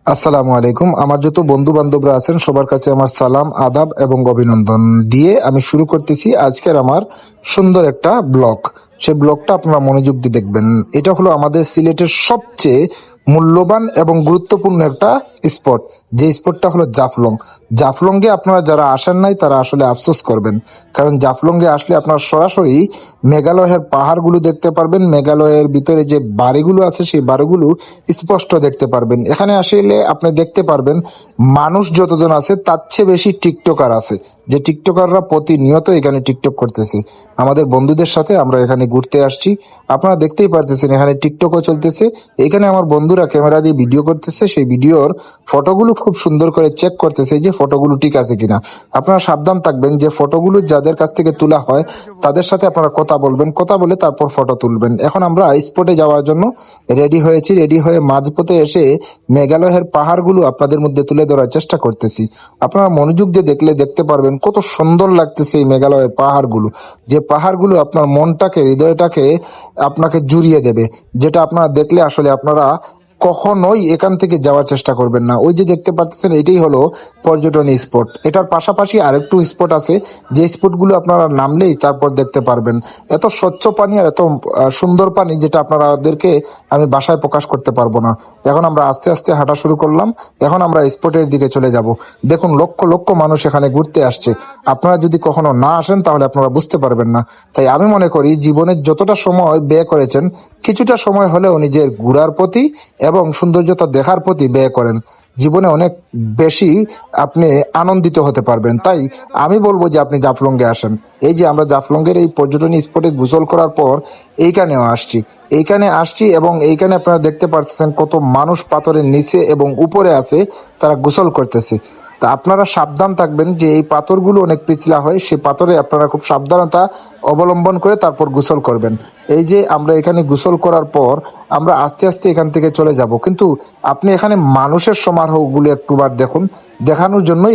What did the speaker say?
আসসালামু আলাইকুম। আমার যত বন্ধু বান্ধবরা আছেন সবার কাছে আমার সালাম, আদাব এবং অভিনন্দন দিয়ে আমি শুরু করতেছি আজকের আমার সুন্দর একটা ব্লগ। সেই ব্লগটা আপনারা মনোযোগ দিয়ে দেখবেন। এটা হলো আমাদের সিলেটের সবচেয়ে মূল্যবান এবং গুরুত্বপূর্ণ একটা স্পট। যে স্পটটা হলো জাফলং। জাফলংয়ে আপনারা যারা আসেন নাই তারা আসলে আফসোস করবেন, কারণ জাফলংয়ে আসলে আপনারা সরাসরি মেঘালয়ের পাহাড়গুলো দেখতে পারবেন। মেঘালয়ের ভিতরে যে বাড়িগুলো আছে সেই বাড়িগুলো স্পষ্ট দেখতে পারবেন। এখানে আসলে আপনি দেখতে পারবেন মানুষ যতজন আছে তার চেয়ে বেশি টিকটকার আছে, যে টিকটকাররা প্রতিনিয়ত এখানে টিকটক করতেছে। আমাদের বন্ধুদের সাথে আমরা এখানে ঘুরতে আসছি। আপনারা দেখতেই পারতেছেন এখানে টিকটকও চলতেছে। এখানে আমার বন্ধুরা ক্যামেরা দিয়ে ভিডিও করতেছে, সেই ভিডিওর ফটোগুলো খুব সুন্দর করে চেক করতেছে যে ফটোগুলো ঠিক আছে কিনা। আপনারা সাবধান থাকবেন যে ফটোগুলো যাদের কাছ থেকে তোলা হয় তাদের সাথে আপনারা কথা বলবেন, কথা বলে তারপর ফটো তুলবেন। এখন আমরা স্পটে যাওয়ার জন্য রেডি হয়েছি। রেডি হয়ে মাঝপথে এসে মেঘালয়ের পাহাড়গুলো আপনাদের মধ্যে তুলে ধরার চেষ্টা করতেছি। আপনারা মনোযোগ দিয়ে দেখলে দেখতে পারবেন কত সুন্দর লাগতেছে এই মেঘালয়ের পাহাড়গুলো। যে পাহাড়গুলো আপনার মনটাকে, হৃদয়টাকে আপনাকে জুড়িয়ে দেবে, যেটা আপনারা দেখলে আসলে আপনারা কখনোই এখান থেকে যাওয়ার চেষ্টা করবেন না। ওই যে দেখতে পাচ্ছেন এটাই হলো পর্যটন স্পট। এটার পাশাপাশি আরেকটু স্পট আছে, যে স্পটগুলো আপনারা নামলেই তারপর দেখতে পারবেন। এত স্বচ্ছ পানি আর এত সুন্দর পানি যেটা আপনাদেরকে আমি বাসায় প্রকাশ করতে পারবো না। এখন আমরা আস্তে আস্তে হাঁটা শুরু করলাম। এখন আমরা স্পটের দিকে চলে যাব। দেখুন লক্ষ লক্ষ মানুষ এখানে ঘুরতে আসছে। আপনারা যদি কখনো না আসেন তাহলে আপনারা বুঝতে পারবেন না। তাই আমি মনে করি জীবনের যতটা সময় ব্যয় করেছেন কিছুটা সময় হলেও নিজের ঘোরার প্রতি এবং সৌন্দর্যতা দেখার প্রতি ব্যয় করেন। জীবনে অনেক বেশি আপনি আনন্দিত হতে পারবেন। তাই আমি বলবো যে আপনি জাফলংয়ে আসেন। এই যে আমরা জাফলংয়ের এই পর্যটনী স্পটে গোসল করার পর এইখানে আসছি এবং এইখানে আপনারা দেখতে পাচ্ছেন কত মানুষ পাথরের নিচে এবং উপরে আছে, তারা গোসল করতেছে। তা আপনারা সাবধান থাকবেন যে এই পাথরগুলো অনেক পিছলা হয়, সেই পাথরে আপনারা খুব সাবধানতা অবলম্বন করে তারপর গোসল করবেন। এই যে আমরা এখানে গোসল করার পর আমরা আস্তে আস্তে এখান থেকে চলে যাব, কিন্তু আপনি এখানে মানুষের সমারোহগুলো একটুবার দেখুন। দেখানোর জন্যই